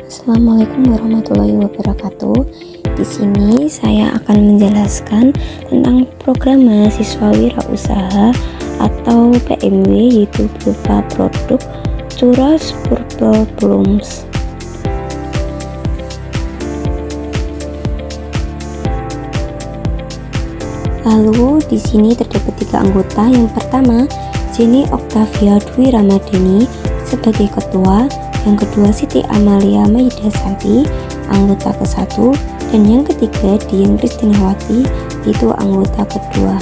Assalamualaikum warahmatullahi wabarakatuh. Di sini saya akan menjelaskan tentang program mahasiswa wirausaha atau PMW, yaitu berupa produk Churros Purple Blooms. Lalu di sini terdapat 3 anggota. Yang pertama, Jenny Octavia Dwi Ramadhani sebagai ketua, yang kedua Siti Amalia Maidasanti anggota ke-1, dan yang ketiga Dian Kristinawati itu anggota kedua.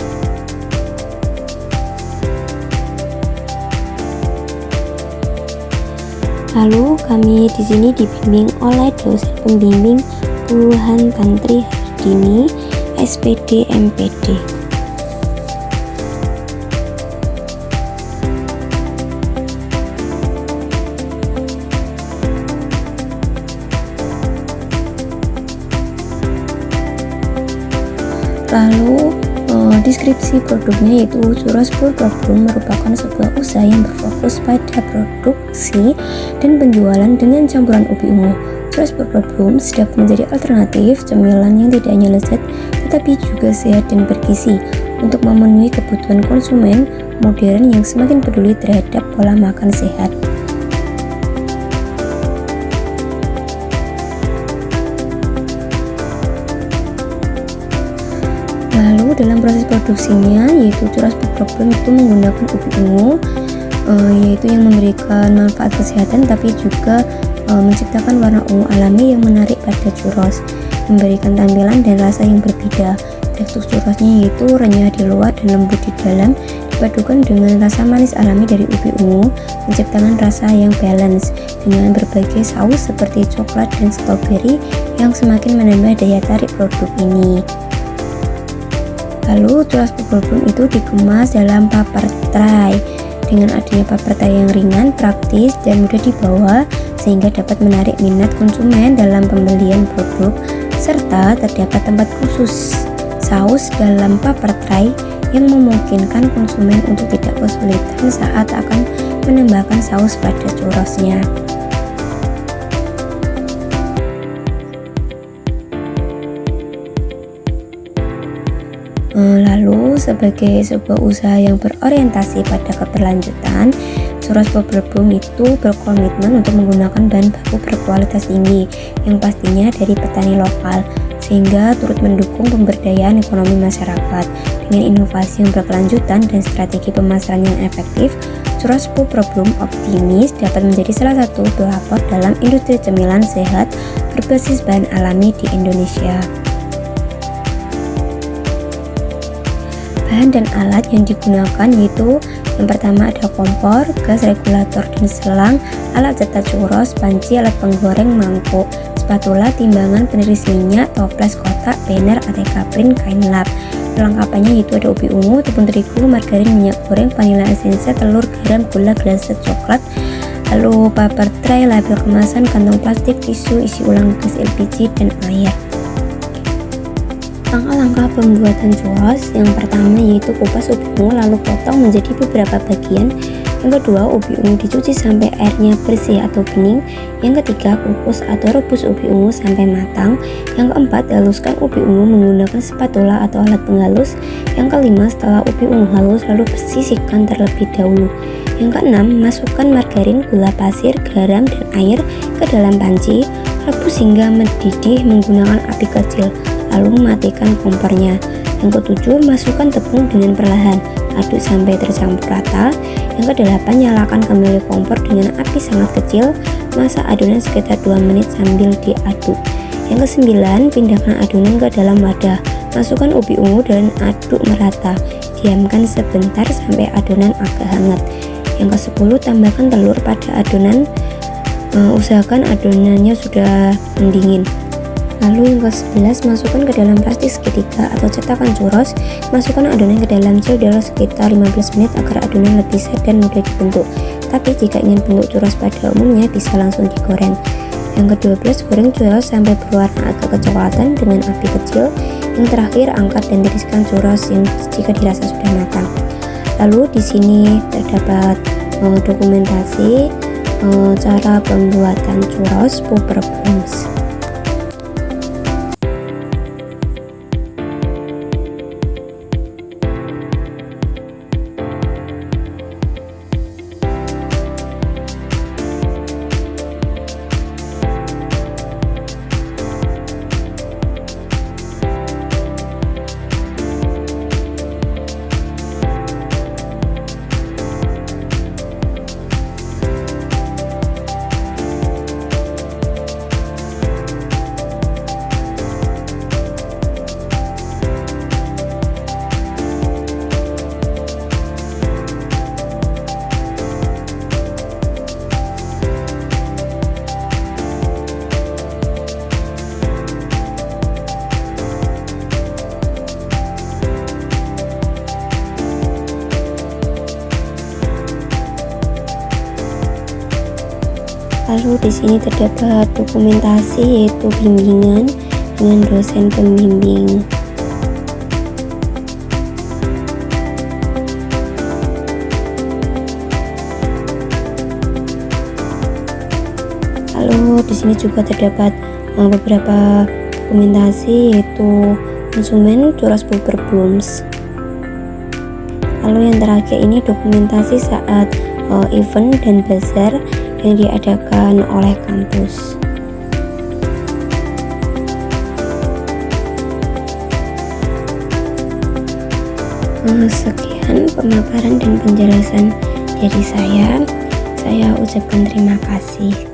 Lalu kami di sini dibimbing oleh dosen pembimbing Puluhan Tantri Hardini, SPD MPD. Lalu deskripsi produknya yaitu Churros Purple Bloom merupakan sebuah usaha yang berfokus pada produksi dan penjualan dengan campuran ubi ungu. Churros Purple Bloom dapat menjadi alternatif cemilan yang tidak hanya lezat tetapi juga sehat dan bergizi untuk memenuhi kebutuhan konsumen modern yang semakin peduli terhadap pola makan sehat. Lalu dalam proses produksinya, yaitu Churros Purple Bloom itu menggunakan ubi ungu, yaitu yang memberikan manfaat kesehatan tapi juga menciptakan warna ungu alami yang menarik pada churros, memberikan tampilan dan rasa yang berbeda. Tekstur churrosnya yaitu renyah di luar dan lembut di dalam, dipadukan dengan rasa manis alami dari ubi ungu, menciptakan rasa yang balance dengan berbagai saus seperti coklat dan stroberi yang semakin menambah daya tarik produk ini. Lalu Churros Purple Bloom itu dikemas dalam paper tray. Dengan adanya paper tray yang ringan, praktis, dan mudah dibawa sehingga dapat menarik minat konsumen dalam pembelian produk, serta terdapat tempat khusus saus dalam paper tray yang memungkinkan konsumen untuk tidak kesulitan saat akan menambahkan saus pada churrosnya. Lalu sebagai sebuah usaha yang berorientasi pada keberlanjutan, Churros Purple Bloom itu berkomitmen untuk menggunakan bahan baku berkualitas tinggi yang pastinya dari petani lokal, sehingga turut mendukung pemberdayaan ekonomi masyarakat. Dengan inovasi yang berkelanjutan dan strategi pemasaran yang efektif, Churros Purple Bloom optimis dapat menjadi salah satu pelopor dalam industri cemilan sehat berbasis bahan alami di Indonesia. Bahan dan alat yang digunakan yaitu yang pertama ada kompor, gas regulator dan selang, alat cetak churros, panci, alat penggoreng, mangkuk, spatula, timbangan, peniris minyak, toples kotak, banner, ATK print, kain lap. Perlengkapannya yaitu ada ubi ungu, tepung terigu, margarin, minyak goreng, vanila esensa, telur, garam, gula, gelas coklat. Lalu paper tray, label kemasan, kantong plastik, tisu, isi ulang gas LPG dan air. Langkah-langkah pembuatan churros yang pertama yaitu kupas ubi ungu lalu potong menjadi beberapa bagian. Yang kedua, ubi ungu dicuci sampai airnya bersih atau bening. Yang ketiga, kukus atau rebus ubi ungu sampai matang. Yang keempat, haluskan ubi ungu menggunakan spatula atau alat penghalus. Yang kelima, setelah ubi ungu halus lalu sisihkan terlebih dahulu. Yang keenam, masukkan margarin, gula pasir, garam, dan air ke dalam panci. Rebus hingga mendidih menggunakan api kecil. Lalu matikan kompornya. Yang ketujuh, masukkan tepung dengan perlahan, aduk sampai tercampur rata. Yang kedelapan, nyalakan kembali kompor dengan api sangat kecil, masak adonan sekitar 2 menit sambil diaduk. Yang kesembilan, pindahkan adonan ke dalam wadah, masukkan ubi ungu dan aduk merata, diamkan sebentar sampai adonan agak hangat. Yang ke-10, tambahkan telur pada adonan, usahakan adonannya sudah mendingin. Lalu yang ke-11, masukkan ke dalam plastik segitiga atau cetakan churros, masukkan adonan ke dalam cedera sekitar 15 menit agar adonan lebih set dan mudah dibentuk. Tapi jika ingin bentuk churros pada umumnya bisa langsung digoreng. Yang ke-12, goreng churros sampai berwarna agak kecoklatan dengan api kecil. Yang terakhir, angkat dan tiriskan churros yang jika dirasa sudah matang. Lalu di sini terdapat dokumentasi cara pembuatan churros Pupper Blooms. Lalu di sini terdapat dokumentasi yaitu bimbingan dengan dosen pembimbing. Lalu di sini juga terdapat beberapa dokumentasi yaitu konsumen churros Pupper Blooms. Lalu yang terakhir ini dokumentasi saat event dan bazar yang diadakan oleh kampus. Sekian pemaparan dan penjelasan dari saya ucapkan terima kasih.